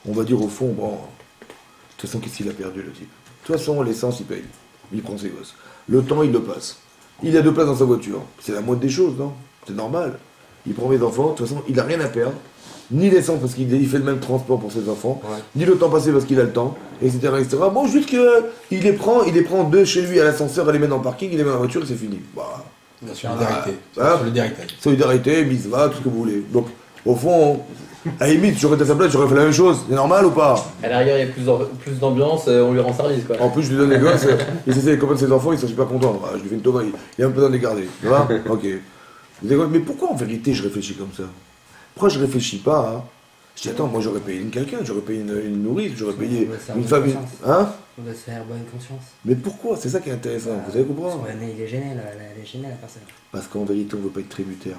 on va dire au fond, bon, de toute façon, qu'est-ce qu'il a perdu le type? De toute façon, l'essence, il paye. Il prend ses gosses. Le temps, il le passe. Il a 2 places dans sa voiture. C'est la moindre des choses, non? C'est normal. Il prend mes enfants, de toute façon, il n'a rien à perdre. Ni l'essence parce qu'il fait le même transport pour ses enfants, ni le temps passé parce qu'il a le temps, etc. etc. Bon, juste qu'il les prend 2 chez lui à l'ascenseur, elle les met dans le parking, il les met dans la voiture et c'est fini. Bah, la solidarité. Solidarité, mitzvah, tout ce que vous voulez. Donc, au fond, à la limite, j'aurais été à sa place, j'aurais fait la même chose. C'est normal ou pas? À l'arrière, il y a plus d'ambiance, on lui rend service, quoi. En plus, je lui donne les gosses, il essaie de copains de ses enfants, ils sont super contents. Ah, je lui fais une tova, il a un peu besoin de les garder. Tu vois? Ok. Mais pourquoi en vérité je réfléchis comme ça? Pourquoi je réfléchis pas hein? Je dis attends, moi j'aurais payé quelqu'un, j'aurais payé une nourrice, j'aurais payé une famille. Hein? On doit se faire bonne conscience. Mais pourquoi? C'est ça qui est intéressant, vous allez comprendre. Parce il est gêné, elle est gênée la personne. Parce qu'en vérité on ne veut pas être tributaire.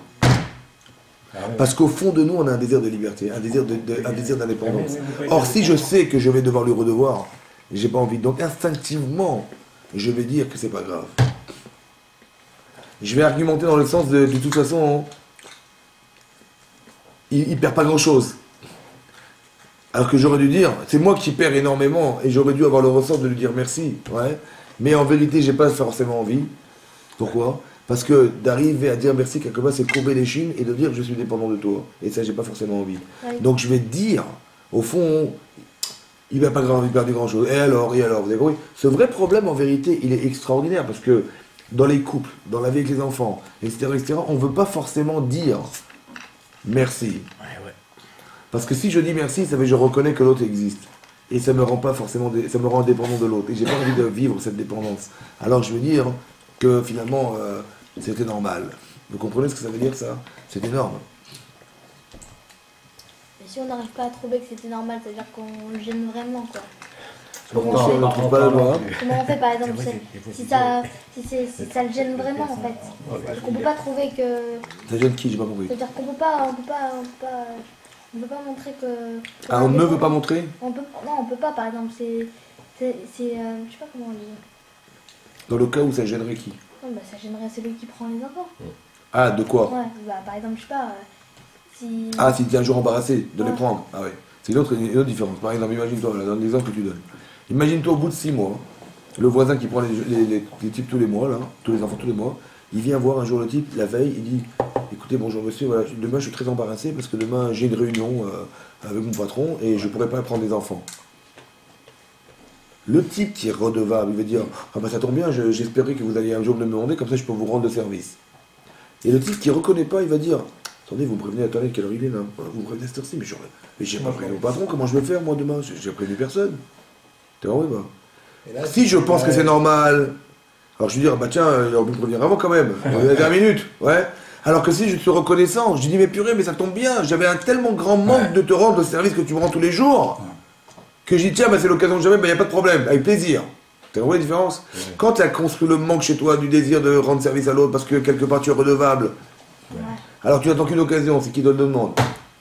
Parce qu'au fond de nous on a un désir de liberté, un désir d'indépendance. Or si je sais que je vais devoir lui redevoir, j'ai pas envie. Donc instinctivement, je vais dire que c'est pas grave. Je vais argumenter dans le sens de toute façon, il perd pas grand chose. Alors que j'aurais dû dire, c'est moi qui perds énormément et j'aurais dû avoir le ressort de lui dire merci. Ouais. Mais en vérité, j'ai pas forcément envie. Pourquoi? Parce que d'arriver à dire merci quelque part, c'est courber les chines et de dire je suis dépendant de toi. Et ça, j'ai pas forcément envie. Ouais. Donc je vais dire, au fond, il va pas perdre grand chose. Et alors, vous avez compris? Ce vrai problème, en vérité, il est extraordinaire parce que dans les couples, dans la vie avec les enfants, etc., on ne veut pas forcément dire merci. Parce que si je dis merci, ça veut dire que je reconnais que l'autre existe. Et ça me rend pas forcément, ça me rend indépendant de l'autre. Et j'ai pas envie de vivre cette dépendance. Alors je veux dire que finalement, c'était normal. Vous comprenez ce que ça veut dire ça? C'est énorme. Et si on n'arrive pas à trouver que c'était normal, ça veut dire qu'on le gêne vraiment, quoi. On ne trouve pas la loi. Comment on fait par exemple si ça le gêne vraiment en fait? Parce qu'on ne peut pas trouver que. Ça gêne qui? J'ai pas compris. C'est-à-dire qu'on ne peut pas montrer que. Ah, on ne veut pas montrer? Non, on peut pas par exemple. Je sais pas comment on dit. Dans le cas où ça gênerait qui? Non, bah, ça gênerait celui qui prend les enfants. Ah, de quoi? Ouais, bah, par exemple, je sais pas. Si. Ah, si tu es un jour embarrassé de les prendre. Ah ouais. C'est une autre différence. Par exemple, imagine-toi, là, dans l'exemple que tu donnes. Imagine-toi au bout de 6 mois, le voisin qui prend les types tous les mois, là, tous les enfants tous les mois, il vient voir un jour le type, la veille, il dit écoutez, bonjour monsieur, voilà, demain je suis très embarrassé parce que demain j'ai une réunion avec mon patron et je ne pourrai pas prendre des enfants. Le type qui est redevable, il va dire ah bah ça tombe bien, j'espérais que vous alliez un jour me demander, comme ça je peux vous rendre le service. Et le type qui ne reconnaît pas, il va dire attendez, vous me prévenez, attendez, quelle heure il est là? Vous me prévenez à cette heure-ci, mais j'ai pas prévenu mon patron, comment je vais faire moi demain? J'ai prévenu personne. T'es vrai ou pas? Si je pense que c'est normal, alors je vais dire, bah tiens, il aurait pu me prévenir avant quand même, il y a 20 minutes, ouais. Alors que si je suis reconnaissant, je dis, mais purée, mais ça tombe bien, j'avais un tellement grand manque de te rendre le service que tu me rends tous les jours, que je dis, tiens, bah, c'est l'occasion de jamais, bah il n'y a pas de problème, avec plaisir. T'as compris la différence? Quand tu as construit le manque chez toi du désir de rendre service à l'autre parce que quelque part tu es redevable, alors tu n'attends qu'une occasion, c'est qui donne le demande.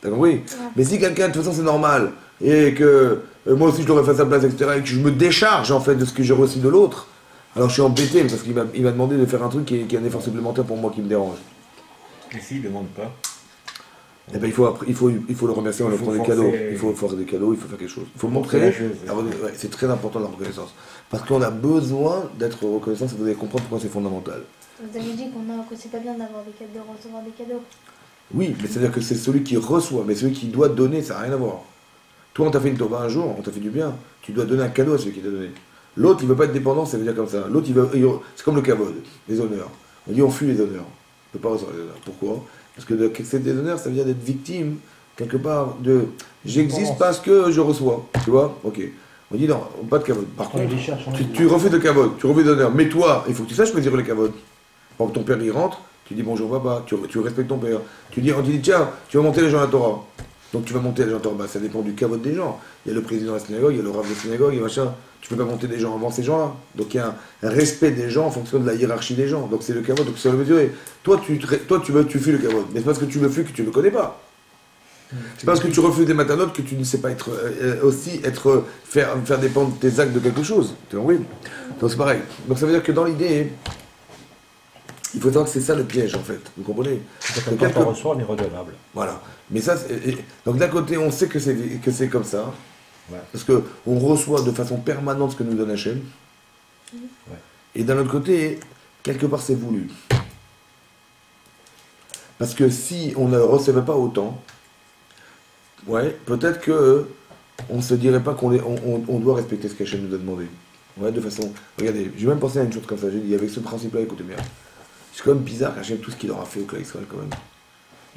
T'as compris? Mais si quelqu'un, de toute façon c'est normal, et que moi aussi je l'aurais fait à sa place, etc., et que je me décharge en fait de ce que j'ai reçu de l'autre, alors je suis embêté parce qu'il m'a demandé de faire un truc qui est un effort supplémentaire pour moi qui me dérange. Et s'il ne demande pas? Eh ben, il faut le remercier en lui offrant des cadeaux. Il faut faire des cadeaux, il faut faire quelque chose. Il faut montrer. C'est très important la reconnaissance. Parce qu'on a besoin d'être reconnaissant, ça vous allez comprendre pourquoi c'est fondamental. Vous avez dit que c'est pas bien d'avoir des cadeaux, de recevoir des cadeaux. Oui, mais c'est-à-dire que c'est celui qui reçoit, mais celui qui doit donner, ça n'a rien à voir. Toi, on t'a fait une tova un jour, on t'a fait du bien, tu dois donner un cadeau à celui qui t'a donné. L'autre, il ne veut pas être dépendant, ça veut dire comme ça. L'autre, c'est comme le kavod, les honneurs. On dit on fuit les honneurs. On ne peut pas recevoir les honneurs. Pourquoi? Parce que c'est des honneurs, ça veut dire d'être victime, quelque part, de j'existe parce que je reçois. Tu vois? Ok. On dit non, pas de kavod. Par contre, tu refuses de kavod, tu refuses d'honneur. Mais toi, il faut que tu saches choisir le kavod. Par exemple, ton père, il rentre, tu dis bonjour papa, tu respectes ton père. On te dit tiens, tu vas monter les gens à la Torah. Donc tu vas monter les gens à la Torah, bah, ça dépend du kavod des gens. Il y a le président de la synagogue, il y a le rav de la synagogue, et machin. Tu peux pas monter des gens avant ces gens-là. Donc il y a un respect des gens en fonction de la hiérarchie des gens. Donc c'est le kavod, donc c'est le mesurer. Toi tu fuis le kavod, mais c'est parce que tu le fuis que tu ne le connais pas. C'est parce que tu refuses des matanotes que tu ne sais pas faire dépendre tes actes de quelque chose. Tu vois, oui. Donc c'est pareil. Donc ça veut dire que dans l'idée, il faut savoir que c'est ça le piège en fait. Vous comprenez? Quand on reçoit, on est redevable. Voilà. Mais ça, donc d'un côté, on sait que c'est comme ça. Ouais. Parce qu'on reçoit de façon permanente ce que nous donne Hachem. Ouais. Et d'un autre côté, quelque part c'est voulu. Parce que si on ne recevait pas autant, ouais, peut-être que on ne se dirait pas on doit respecter ce qu'Hachem nous a demandé. Ouais, de façon... Regardez, j'ai même pensé à une chose comme ça. J'ai dit, avec ce principe-là, écoutez bien. C'est quand même bizarre qu'Hachem, tout ce qu'il leur a fait au clan Israël, quand même.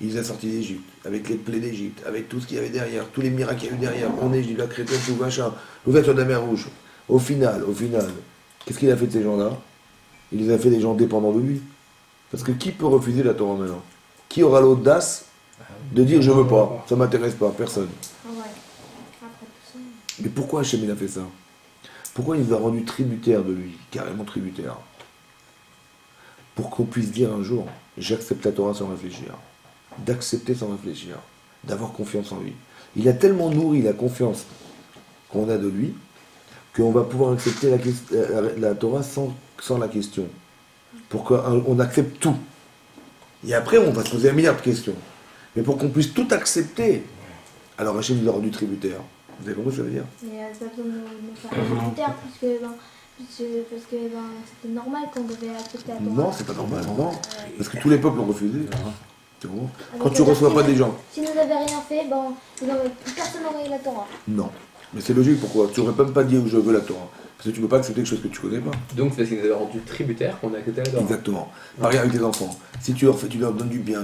Il les a sortis d'Égypte, avec les plaies d'Égypte, avec tout ce qu'il y avait derrière, tous les miracles qu'il y a eu derrière. On est, la chrétienne, tout machin, l'ouverture de la mer Rouge. Au final, qu'est-ce qu'il a fait de ces gens-là? Il les a fait des gens dépendants de lui. Parce que qui peut refuser la Torah maintenant? Qui aura l'audace de dire je veux pas, ça m'intéresse pas, personne. Ouais. Après tout ça. Mais pourquoi Hachem il a fait ça? Pourquoi il nous a rendu tributaires de lui, carrément tributaires? Pour qu'on puisse dire un jour, j'accepte la Torah sans réfléchir. D'accepter sans réfléchir. D'avoir confiance en lui. Il a tellement nourri la confiance qu'on a de lui, qu'on va pouvoir accepter la Torah sans la question. Pour qu'on accepte tout. Et après, on va se poser un milliard de questions. Mais pour qu'on puisse tout accepter, alors Hachem nous a rendu tributaires. Vous avez compris ce que ça veut dire? Mais pas besoin de me faire tributaire, parce que c'était normal qu'on devait accepter la Torah. Non, c'est pas normal, non. Parce que tous les peuples ont refusé. C'est bon. Ah, Quand donc, tu ça veut reçois dire pas que des gens. Si nous n'avions rien fait, personne n'aurait eu la Torah. Non. Mais c'est logique, pourquoi? Tu n'aurais même pas dit je veux la Torah. Parce que tu ne peux pas accepter quelque chose que tu connais pas. Donc c'est parce qu'ils nous avaient rendu tributaires qu'on a accepté la Torah. Exactement. Pareil avec tes enfants. Si tu leur donnes du bien,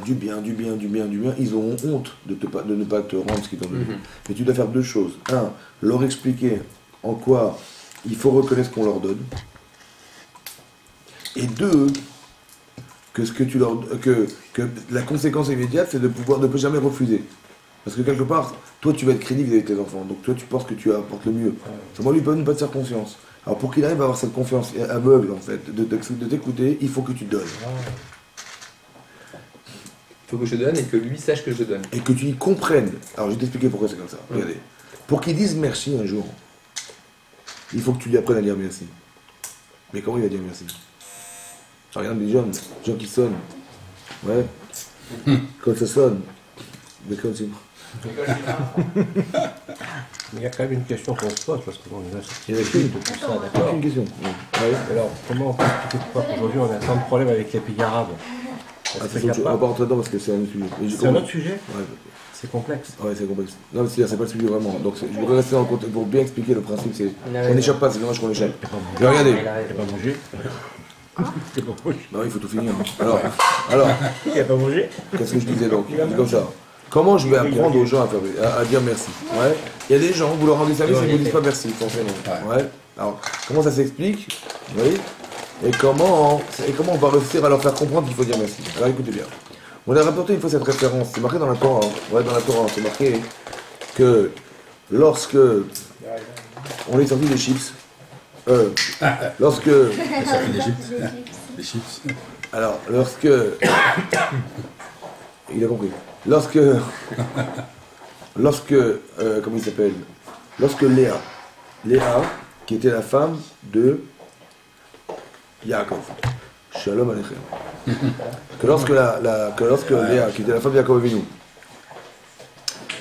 ils auront honte de ne pas te rendre ce qu'ils t'ont donné. Mais tu dois faire deux choses. Un, leur expliquer en quoi il faut reconnaître ce qu'on leur donne. Et deux, que la conséquence immédiate, c'est de ne plus jamais refuser. Parce que quelque part, toi tu vas être crédible avec tes enfants, donc toi tu penses que tu apportes le mieux. Seulement lui il peut ne pas te faire confiance. Alors pour qu'il arrive à avoir cette confiance aveugle en fait, de t'écouter, il faut que tu donnes. Il faut que je donne et que lui sache que je donne. Et que tu y comprennes. Alors je vais t'expliquer pourquoi c'est comme ça. Regardez. Pour qu'il dise merci un jour, il faut que tu lui apprennes à dire merci. Mais comment il va dire merci? Regarde les gens qui sonnent. Ouais. Quand ça sonne. Mais quand c'est... Il y a quand même une question qu'on se pose, parce qu'on nous a sorti Il y a de une tout ça, d'accord? Une question. Ouais. Alors, comment on peut expliquer pourquoi aujourd'hui on a tant de problèmes avec les pays arabes? Ah, Est-ce qu'il y a on va pas... pas rentrer dedans parce que c'est un autre sujet. C'est un autre sujet? Ouais. C'est complexe. Ouais, c'est complexe. Non, mais c'est pas le sujet vraiment. Donc je voudrais rester en contexte pour bien expliquer le principe. C'est on n'échappe pas, c'est dommage qu'on échappe. Mais regardez. Il n'a pas bougé. Il n'a pas bougé. Non, il faut tout finir. Alors, Il n'a pas bougé. qu'est-ce que je disais donc? Je dis comme ça. Comment je vais apprendre aux gens à dire merci? Ouais. Il y a des gens, vous leur rendez service et ils ne vous disent pas merci, forcément. Ouais. Alors, comment ça s'explique? Vous voyez? Et comment on va réussir à leur faire comprendre qu'il faut dire merci? Alors écoutez bien. On a rapporté une fois cette référence, c'est marqué dans la Torah. Ouais, dans la Torah, c'est marqué que lorsque on est sorti des chips, lorsque... Les chips. Alors, lorsque... Il a compris. Lorsque, comment il s'appelle? Lorsque Léa, qui était la femme de Yaakov, Shalom Aleichem, que lorsque Léa, qui était la femme de Yaakov Avinu,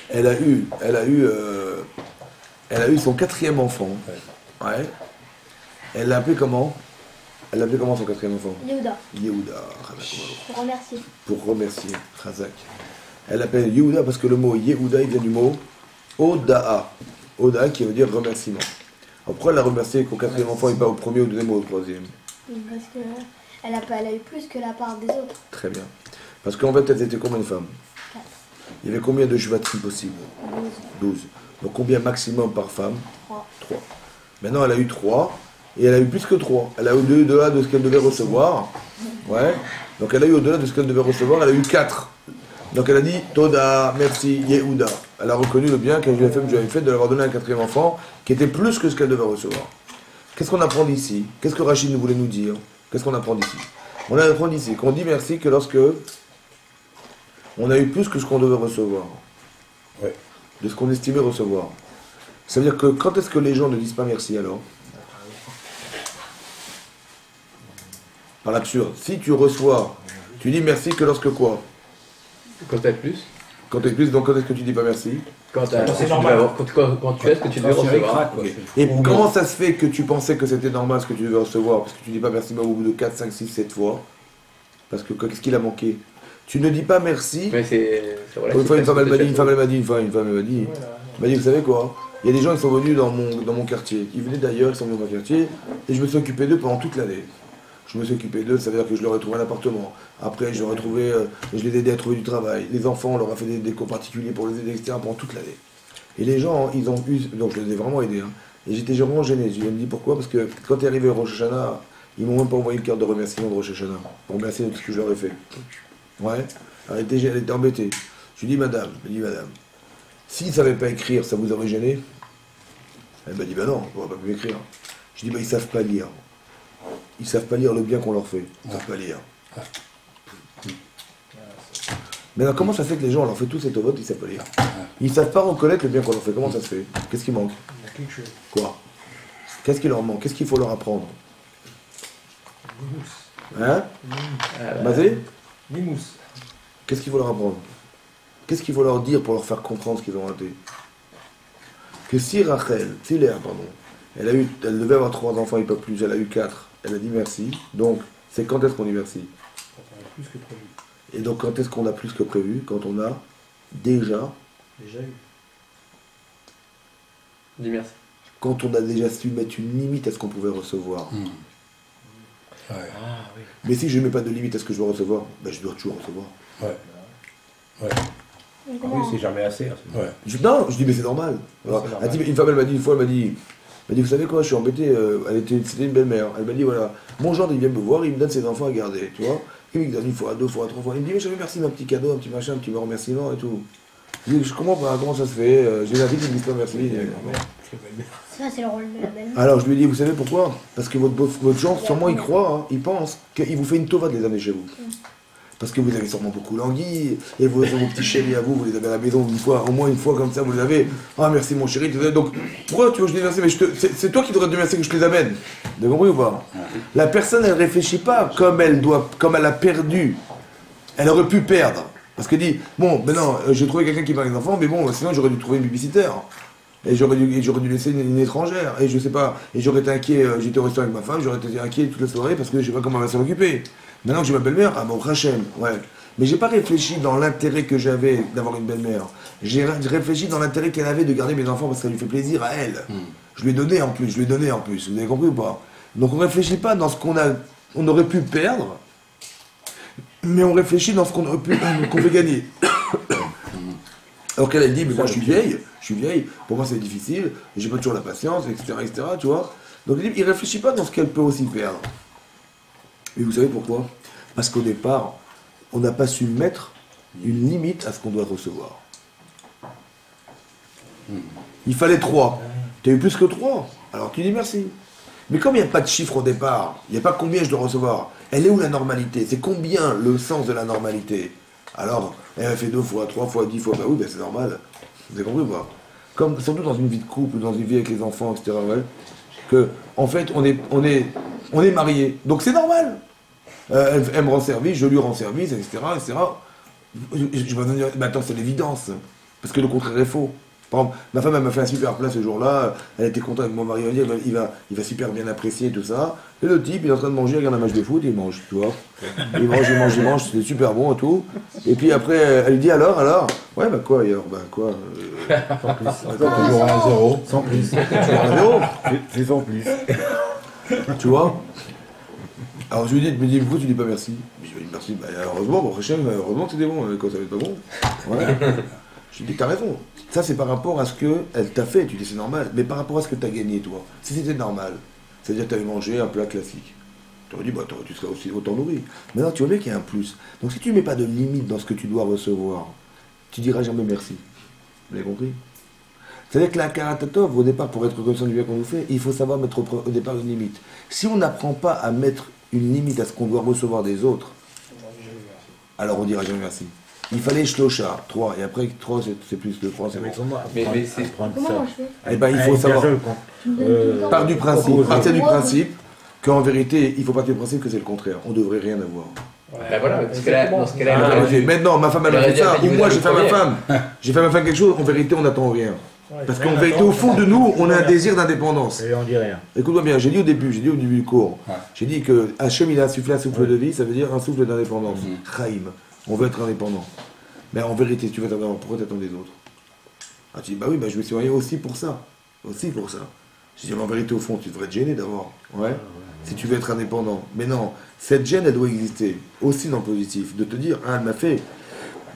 elle a eu son quatrième enfant, ouais. Elle l'a appelé comment? Elle l'a appelé comment son quatrième enfant? Yehuda. Pour remercier, Chazak. Elle l'appelle Yehuda parce que le mot Yehuda, il vient du mot Oda'a. Oda'a qui veut dire remerciement. Alors pourquoi elle a remercié qu'au quatrième enfant et pas au premier, au deuxième ou au troisième? Parce qu'elle a eu plus que la part des autres. Très bien. Parce qu'en fait, elles étaient combien de femmes? 4. Il y avait combien de shvatim possibles? 12. Donc combien maximum par femme? 3. Maintenant, elle a eu 3. Et elle a eu plus que 3. Elle a eu au-delà de ce qu'elle devait recevoir. Ouais. Donc elle a eu au-delà de ce qu'elle devait recevoir. Elle a eu 4. Donc elle a dit Toda, merci, Yehuda. Elle a reconnu le bien que je lui avais fait de l'avoir donné un quatrième enfant qui était plus que ce qu'elle devait recevoir. Qu'est-ce qu'on apprend d'ici? Qu'est-ce que Rachid nous voulait nous dire? Qu'est-ce qu'on apprend d'ici? On apprend d'ici qu'on dit merci que lorsque on a eu plus que ce qu'on devait recevoir. Ouais. De ce qu'on estimait recevoir. Ça veut dire que quand est-ce que les gens ne disent pas merci alors? Par l'absurde. Si tu reçois, tu dis merci que lorsque quoi? Quand t'as plus? Quand t'es plus, donc quand est-ce que tu dis pas merci? Quand c'est tu normal. vas avoir- quand tu as ce que tu devais Quand c'est recevoir. ric-rac, quoi. Et Ou comment ça se fait que tu pensais que c'était normal ce que tu devais recevoir? Parce que tu dis pas merci même au bout de 4, 5, 6, 7 fois. Parce que qu'est-ce qu'il a manqué? Tu ne dis pas merci. Mais c'est Une fois, une femme, elle m'a dit, vous savez quoi? Il y a des gens qui sont venus dans mon quartier. Ils venaient d'ailleurs, ils sont venus dans mon quartier. Et je me suis occupé d'eux pendant toute l'année. Je me suis occupé d'eux, ça veut dire que je leur ai trouvé un appartement. Après, je les ai aidés à trouver du travail. Les enfants, on leur a fait des cours particuliers pour les aider, etc. pendant toute l'année. Et les gens, ils ont eu. Donc, je les ai vraiment aidés. Hein. Et j'étais vraiment gêné. Je me dis pourquoi? Parce que quand est arrivé Rosh Hashanah, ils m'ont même pas envoyé une carte de remerciement de Rosh Hashanah. Pour remercier tout ce que je leur ai fait. Ouais. Elle était embêtée. Je lui dis, madame, s'ils ne savaient pas écrire, ça vous aurait gêné? Elle m'a dit, bah non, on ne va pas plus écrire. Je dis, bah ils savent pas lire. Ils savent pas lire le bien qu'on leur fait. Ils savent pas lire. Maintenant, comment ça se fait que les gens, on leur fait tous cette vote, ils savent pas lire? Ils savent pas reconnaître le bien qu'on leur fait. Comment ça se fait? Qu'est-ce qui manque? Il y a quelque chose. Quoi? Qu'est-ce qui leur manque? Qu'est-ce qu'il faut leur apprendre? Hein? Mazé? Mimous. Qu'est-ce qu'il faut leur apprendre? Qu'est-ce qu'il faut leur dire pour leur faire comprendre ce qu'ils ont raté? Que si Rachel, si Léa, pardon, elle devait avoir 3 enfants et pas plus, elle a eu 4, elle a dit merci, donc c'est quand est-ce qu'on dit merci? Quand on a plus que prévu. Et donc quand est-ce qu'on a plus que prévu? Quand on a déjà eu. Dis merci. quand on a déjà su mettre une limite à ce qu'on pouvait recevoir. Ouais. Ah oui. Mais si je ne mets pas de limite à ce que je dois recevoir, ben je dois toujours recevoir. Ouais. Ouais. Mais Ah oui, comment c'est jamais assez. Hein, c'est- Ouais. Non, je dis mais c'est normal. Oui, Alors, c'est normal. une femme, elle m'a dit une fois, elle m'a dit, vous savez quoi, je suis embêté, c'était une belle-mère. Elle m'a dit voilà, mon genre il vient me voir, il me donne ses enfants à garder, tu vois. Il me donne une fois, 2 fois, 3 fois. Il me dit mais je vous remercie, un petit cadeau, un petit machin, un petit remerciement et tout. Je dis je comprends pas comment ça se fait, j'ai la vie qui me dit pas merci. Ça, c'est le rôle de la belle-mère. Alors je lui ai dit, vous savez pourquoi? Parce que votre genre, sûrement il croit, hein, il pense qu'il vous fait une tova de les amener chez vous. Parce que vous avez sûrement beaucoup langui, et vos petits chéris à vous, vous les avez à la maison une fois, au moins une fois comme ça, vous les avez. Ah merci mon chéri, donc pourquoi tu veux que je les remercie? Mais c'est toi qui devrais te remercier que je te les amène. Vous avez compris ou pas? La personne, elle réfléchit pas comme elle a perdu. Elle aurait pu perdre. Parce qu'elle dit, bon, ben non, j'ai trouvé quelqu'un qui parle les enfants, mais bon, sinon j'aurais dû trouver une babysitter. Et j'aurais dû laisser une étrangère. Et je sais pas, et j'aurais été inquiet, j'étais au restaurant avec ma femme, j'aurais été inquiet toute la soirée parce que je sais pas comment elle va s'en occuper. Maintenant que j'ai ma belle-mère, ah bon, Rachem, ouais. Mais j'ai pas réfléchi dans l'intérêt que j'avais d'avoir une belle-mère. J'ai réfléchi dans l'intérêt qu'elle avait de garder mes enfants parce que ça lui fait plaisir à elle. Je lui ai donné en plus, vous avez compris ou pas? Donc on réfléchit pas dans ce on aurait pu perdre, mais on réfléchit dans ce qu'on peut gagner. Alors qu'elle a dit, mais moi je suis vieille, pour moi c'est difficile, j'ai pas toujours la patience, etc., tu vois. Donc il réfléchit pas dans ce qu'elle peut aussi perdre. Et vous savez pourquoi? Parce qu'au départ, on n'a pas su mettre une limite à ce qu'on doit recevoir. Il fallait 3. Tu as eu plus que 3, alors tu dis merci. Mais comme il n'y a pas de chiffre au départ, il n'y a pas combien je dois recevoir, elle est où la normalité? C'est combien le sens de la normalité? Alors, elle a fait 2 fois, 3 fois, 10 fois, bah oui, ben c'est normal. Vous avez compris ou pas? Comme, surtout dans une vie de couple, dans une vie avec les enfants, etc. Ouais, que, en fait, on est mariés. Donc c'est normal. Elle me rend service, je lui rends service, etc. Je vais dire, mais attends, c'est l'évidence. Parce que le contraire est faux. Par exemple, ma femme, elle m'a fait un super plat ce jour-là, elle était contente avec mon mari, elle va dire, il va super bien apprécier tout ça. Et le type, il est en train de manger, il regarde un match de foot, il mange, tu vois. Il mange, c'est super bon et tout. Et puis après, elle lui dit alors ouais, bah quoi, alors, bah quoi Toujours à 0. Sans plus. toujours un zéro, C'est sans plus. tu vois. Alors je lui dis, pourquoi tu dis pas merci? Je lui dis merci, bah heureusement, bon, heureusement que c'était bon, quand ça va être pas bon. Voilà. Je lui dis, t'as raison. Ça, c'est par rapport à ce qu'elle t'a fait. Tu dis, c'est normal. Mais par rapport à ce que t'as gagné, toi. Si c'était normal, c'est-à-dire que t'avais mangé un plat classique. T'aurais dit, bah, tu serais aussi autant nourri. Maintenant, tu vois bien qu'il y a un plus. Donc, si tu mets pas de limite dans ce que tu dois recevoir, tu diras jamais merci. Vous avez compris? C'est-à-dire que la karatatov, au départ, pour être reconnaissant du bien qu'on nous fait, il faut savoir mettre au départ une limite. Si on n'apprend pas à mettre une limite à ce qu'on doit recevoir des autres, alors on dira jamais merci. Il fallait shlosha, 3, et après 3 c'est plus que 3, c'est bon. Mais c'est. Comment moi je fais? Eh ben il faut savoir, Tu me donnes tout le temps. partir du principe qu'en vérité, il faut partir du principe que c'est le contraire, on devrait rien avoir. Bah voilà, dans ce cas-là, Ah, ok. Maintenant, ma femme elle a Elle fait ça, aurait dit, ou vous moi avez j'ai fait à ma femme. J'ai fait à ma femme quelque chose, en vérité on n'attend rien. Parce qu'en vérité, au fond de nous, on a un désir d'indépendance. Et on dit rien. Écoute-moi bien, j'ai dit au début du cours, Ouais. j'ai dit que Hachem il a insufflé un souffle de vie, ça veut dire un souffle d'indépendance. Chaim, on veut être indépendant. Mais en vérité, si tu veux t'attendre, pourquoi t'attends des autres? Ah, tu dis, bah oui, bah, je me suis marié aussi pour ça. Aussi pour ça. Je dis, mais en vérité, au fond, tu devrais te gêner d'abord. Ouais. Si tu veux être indépendant. Mais non, cette gêne, elle doit exister. Aussi dans le positif. De te dire, ah, elle m'a fait.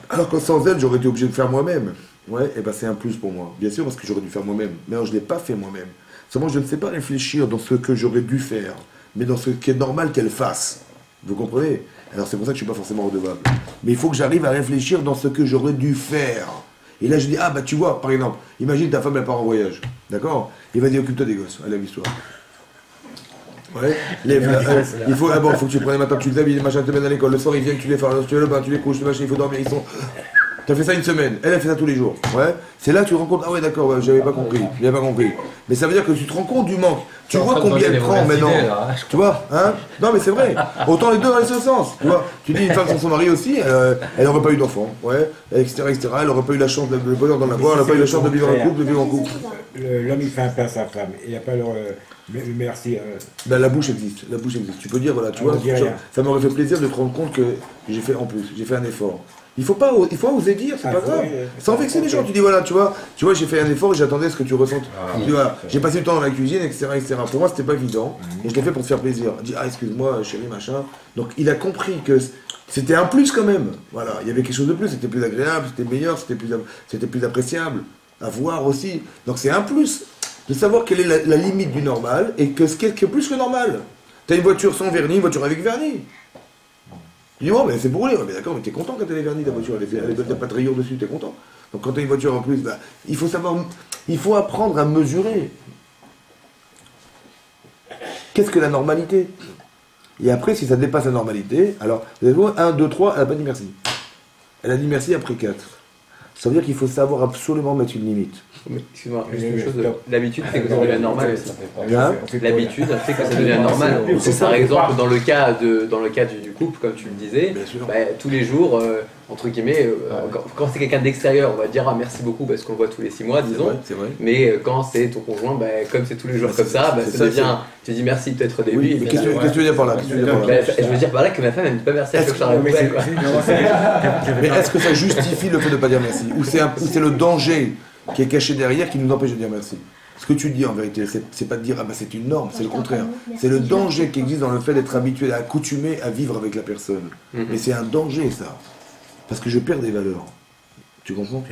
Alors que sans elle, j'aurais été obligé de faire moi-même. Ouais, et ben c'est un plus pour moi. Bien sûr, parce que j'aurais dû faire moi-même. Mais alors, je ne l'ai pas fait moi-même. Seulement, je ne sais pas réfléchir dans ce que j'aurais dû faire, mais dans ce qui est normal qu'elle fasse. Vous comprenez? Alors, c'est pour ça que je ne suis pas forcément redevable. Mais il faut que j'arrive à réfléchir dans ce que j'aurais dû faire. Et là, je dis, ah, bah, tu vois, par exemple, imagine ta femme, elle part en voyage. D'accord? Et vas-y, occupe-toi des gosses. Allez, amuse-toi. Ouais, il faut, ah bon, faut que tu prennes les matins, tu les habilles, les machins, te mènes à l'école. Le soir, ils viennent, tu les fais, tu les le bain, tu les couches, le machin, il faut dormir, ils sont. T'as fait ça une semaine, elle fait ça tous les jours. Ouais, c'est là que tu te rends compte, ah ouais d'accord, ouais, j'avais pas compris. Mais ça veut dire que tu te rends compte du manque. Tu vois combien elle prend maintenant. Tu vois, hein? Non mais c'est vrai. Autant les deux dans les deux sens. Tu vois, tu dis une femme sans son mari aussi, elle n'aurait pas eu d'enfant, ouais, etc., etc. Elle n'aurait pas eu la chance de le bonheur dans la voie, elle n'aurait pas eu la chance de vivre en couple, de vivre en couple. L'homme il fait un peu à sa femme, il n'y a pas le merci. Ben, la bouche existe, la bouche existe. Tu peux dire, voilà, tu vois, ça m'aurait fait plaisir de te rendre compte que j'ai fait en plus, j'ai fait un effort. Il faut oser dire, c'est pas grave. Sans vexer les gens, tu dis voilà, tu vois, j'ai fait un effort et j'attendais ce que tu ressentes. Tu dis voilà, j'ai passé du temps dans la cuisine, etc., etc. Pour moi, c'était pas évident et je l'ai fait pour te faire plaisir. Il dit ah excuse-moi, chérie, machin. Donc il a compris que c'était un plus quand même. Voilà, il y avait quelque chose de plus, c'était plus agréable, c'était meilleur, c'était plus appréciable à voir aussi. Donc c'est un plus de savoir quelle est la limite du normal et que ce qui est plus que normal. T'as une voiture sans vernis, une voiture avec vernis. Tu dis, oh, mais c'est brûlé, mais d'accord, mais t'es content quand elle est vernie ta voiture, t'as pas de rayures dessus, t'es content. Donc quand t'as une voiture en plus, bah, il faut apprendre à mesurer. Qu'est-ce que la normalité? Et après, si ça dépasse la normalité, alors, vous avez vu, 1, 2, 3, elle n'a pas dit merci. Elle a dit merci après 4. Ça veut dire qu'il faut savoir absolument mettre une limite. Excuse-moi, juste une chose, l'habitude fait que ça devient normal aussi. Hein? L'habitude fait que ça devient normal. Par exemple, dans le cas du couple, comme tu le disais, bah, tous les jours, entre guillemets, quand c'est quelqu'un d'extérieur, on va dire ah, merci beaucoup parce qu'on le voit tous les 6 mois, disons. C'est vrai. Mais quand c'est ton conjoint, bah, comme c'est tous les jours comme ça, bah, ça devient. Tu dis merci peut-être au début. Oui, mais qu'est-ce que tu veux dire par là? Je veux dire par là que ma femme elle ne dit pas merci à chaque fois que je la poubelle. Mais est-ce que ça justifie le fait de ne pas dire merci? Ou c'est le danger qui est caché derrière qui nous empêche de dire merci? Ce que tu dis en vérité, c'est pas de dire ah bah c'est une norme, c'est le contraire. C'est le danger qui existe dans le fait d'être habitué, accoutumé à vivre avec la personne. Mais c'est un danger ça. Parce que je perds des valeurs. Tu comprends?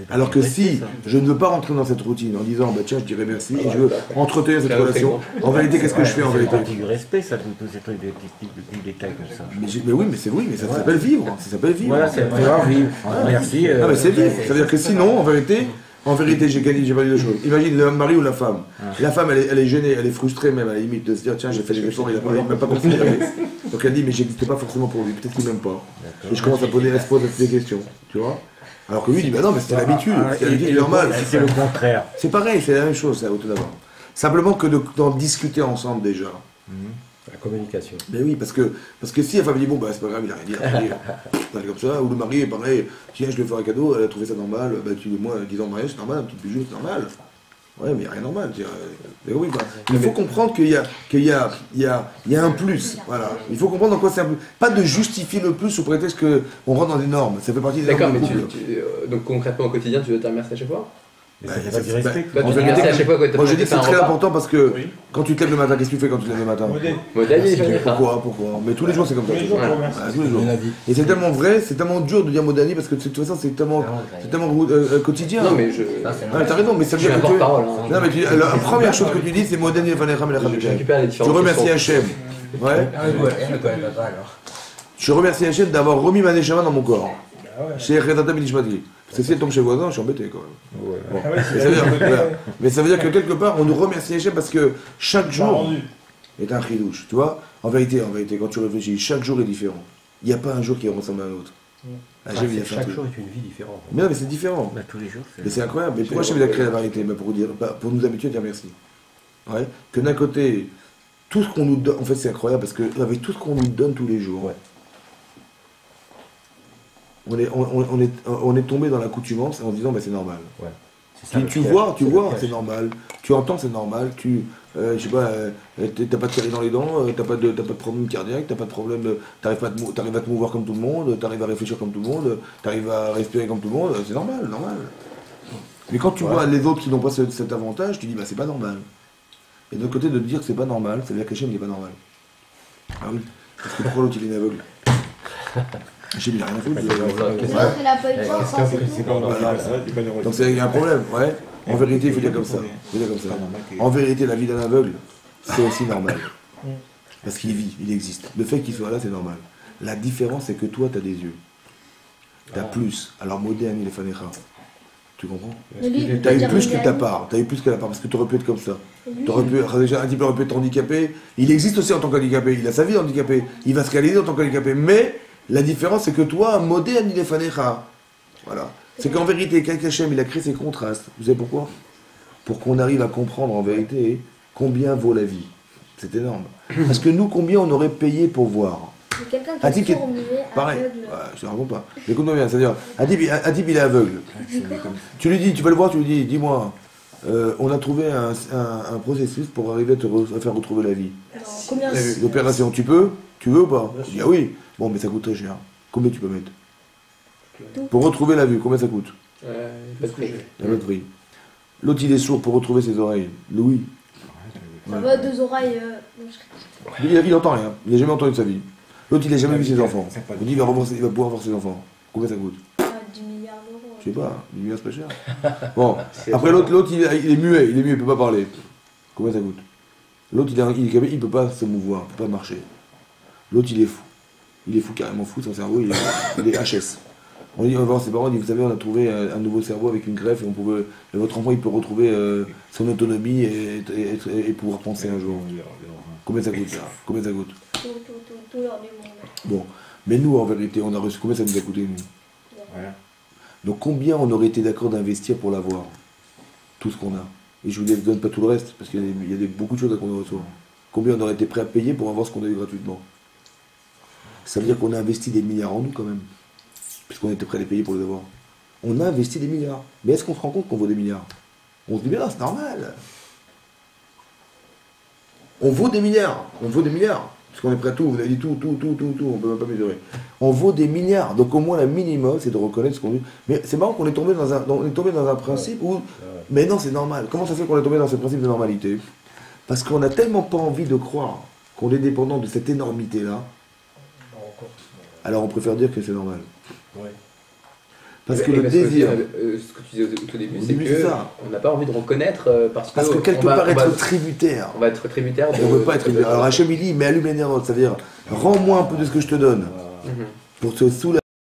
Alors que si je ne veux pas rentrer dans cette routine en disant bah tiens je dirais merci et je veux entretenir cette relation, en vérité qu'est-ce que je fais en vérité? C'est du respect ça, tous ces trucs, des petits détails comme ça. Mais oui, mais ça s'appelle vivre. Ça s'appelle vivre. Voilà, c'est vraiment vivre. Merci. Ah mais c'est vivre. Ça veut dire que sinon, en vérité, j'ai pas dit deux choses. Imagine le mari ou la femme. La femme, elle est gênée, elle est frustrée même à la limite de se dire tiens j'ai fait des efforts, il m'a pas considéré. Donc elle dit mais j'existe pas forcément pour lui, peut-être qu'il m'aime pas. Et je commence à poser des questions, tu vois. Alors que lui dit bah non mais c'était l'habitude, c'est l'habitude normale. C'est le contraire. C'est pareil, c'est la même chose ça tout d'abord. Simplement que d'en discuter ensemble déjà. La communication. Ben oui, parce que si la femme dit bon bah c'est pas grave, il a rien dit, elle est comme ça, ou le mari est pareil, tiens je lui fais un cadeau, elle a trouvé ça normal, bah tu dis moi 10 ans de mariage c'est normal, un petit bijou c'est normal. Ouais mais il n'y a rien de normal. Mais oui, bah, il faut comprendre qu'il y a un plus. Voilà. Il faut comprendre en quoi c'est un plus. Pas de justifier le plus sous prétexte qu'on rentre dans des normes. Ça fait partie des normes. D'accord, mais donc concrètement au quotidien tu dois te remercier à chaque fois? C'est pas du respect. Toi, tu remercies à chaque fois quand tu moi je dis que c'est très important parce que quand tu te lèves le matin, qu'est-ce que tu fais quand tu te lèves le matin? Pourquoi? Mais tous les jours c'est comme ça. Tous les jours. Et c'est tellement vrai, c'est tellement dur de dire Modani parce que de toute façon c'est tellement quotidien. Non mais t'as raison, mais ça veut dire que non mais la première chose que tu dis c'est Modani tu remercies Hachem. Ouais. Je remercie Hachem d'avoir remis ma neshama dans mon corps. Chez Redata Benishmati. Parce que si elle tombe chez le voisin, je suis embêté quand même. Bon. Mais ça veut dire que quelque part, on nous remercie Hachem parce que chaque jour est un chidouche. Tu vois, en vérité, quand tu réfléchis, chaque jour est différent. Il n'y a pas un jour qui ressemble à un autre. Chaque jour est une vie différente. Mais non, mais c'est différent. Tous les jours. Mais c'est incroyable. Mais pourquoi Hachem a créé la variété? Pour nous habituer à dire merci. Ouais. Que d'un côté, tout ce qu'on nous donne, en fait c'est incroyable parce que avec tout ce qu'on nous donne tous les jours, on est tombé dans l'accoutumance en se disant, bah, c'est normal. Ouais. C'est ça, Tu le piège. vois, C'est le piège. c'est normal. Tu entends, c'est normal. Je sais pas, t'as pas de carie dans les dents, t'as pas de problème cardiaque, t'as pas de problème, t'arrives à te mouvoir comme tout le monde, t'arrives à réfléchir comme tout le monde, t'arrives à respirer comme tout le monde, c'est normal. Mais quand tu vois les autres qui n'ont pas cet avantage, tu dis, bah, c'est pas normal. Et de l'autre côté, de te dire que c'est pas normal, ça veut dire qu'Hachem, il est pas normal. Ah oui, parce que pourquoi l'autre, il est aveugle Hachem, il a rien à foutre. L'autre, il a pas eu de chance, hein, c'est tout. Voilà. Donc il y a un problème, ouais. En vérité, il faut dire comme ça. En vérité, la vie d'un aveugle, c'est aussi normal. Parce qu'il vit, il existe. Le fait qu'il soit là, c'est normal. La différence, c'est que toi, tu as des yeux. Tu as plus. Alors, moderne, il est fanécha. Tu comprends? Mais lui, il peut Tu as eu dire plus que qu'il ta a- part. Tu as eu plus que la part. Parce que tu aurais pu être comme ça. Lui, Tu aurais pu, déjà, un type aurait pu être handicapé. Il existe aussi en tant qu'handicapé. Il a sa vie handicapé. Il va se réaliser en tant qu'handicapé. Mais la différence, c'est que toi, moderne, il est fanécha. Voilà. C'est qu'en vérité, Hachem, il a créé ces contrastes. Vous savez pourquoi? Pour qu'on arrive à comprendre en vérité combien vaut la vie. C'est énorme. Parce que nous, combien on aurait payé pour voir? c'est quelqu'un Un qui type est qui est- sourd, muet, Pareil. aveugle. Ouais, je te raconte pas. Écoute-moi bien, c'est-à-dire, un type, il est aveugle. Tu lui dis, tu vas le voir, tu lui dis, dis-moi, on a trouvé un processus pour arriver à faire retrouver la vie. Alors, combien L'opération, tu veux ou pas? Il dit, ah oui. Bon, mais ça coûte très cher. Combien tu peux mettre? Pour retrouver la vue, combien ça coûte? Pas de prix. Il y a pas de prix. L'autre, il est sourd pour retrouver ses oreilles. Louis. Ça va, deux oreilles. Il entend rien. Il n'a jamais entendu de sa vie. L'autre, il n'a jamais vu ses enfants. c'est pas Il dit, il va pouvoir voir ses enfants. Combien ça coûte? 10 milliards d'euros. Je sais pas, 10 millions, c'est pas cher. Bon, après l'autre, il est muet, il peut pas parler. Combien ça coûte? L'autre, il est handicapé, il peut pas se mouvoir, il peut pas marcher. L'autre, il est fou. Il est fou, carrément fou, son cerveau, il est HS. On dit, on va voir ses parents, on dit, vous savez, on a trouvé un nouveau cerveau avec une greffe et votre enfant, il peut retrouver son autonomie et pouvoir penser un jour. Combien ça coûte, ça? Combien ça coûte? Tout l'or du monde. Bon, mais nous, en vérité, on a reçu, combien ça nous a coûté, nous? Voilà. Donc combien on aurait été d'accord d'investir pour l'avoir? Tout ce qu'on a. Et je ne vous donne pas tout le reste, parce qu'il y a beaucoup de choses à qu'on reçoit. Combien on aurait été prêt à payer pour avoir ce qu'on a eu gratuitement? Ça veut dire qu'on a investi des milliards en nous quand même. Puisqu'on était prêt à les payer pour les avoir. On a investi des milliards. Mais est-ce qu'on se rend compte qu'on vaut des milliards? On se dit, mais non, c'est normal. On vaut des milliards. Parce qu'on est prêt à tout. Vous avez dit tout. On ne peut même pas mesurer. On vaut des milliards. Donc au moins, la minimum, c'est de reconnaître ce qu'on dit. Mais c'est marrant qu'on est tombé dans un principe où. Mais non, c'est normal. Comment ça fait qu'on est tombé dans ce principe de normalité? Parce qu'on n'a tellement pas envie de croire qu'on est dépendant de cette énormité-là. Alors on préfère dire que c'est normal. Ouais. Parce que le désir. Ce que tu disais au tout début, Au c'est début, c'est que ça. on n'a pas envie de reconnaître parce Parce que quelque part, être tributaire. on va être tributaire de. On ne veut pas être tributaire. Alors Hachem, il dit, mais allume les nérodes, c'est-à-dire, rends-moi un peu de ce que je te donne. Mhm. Pour te soulager.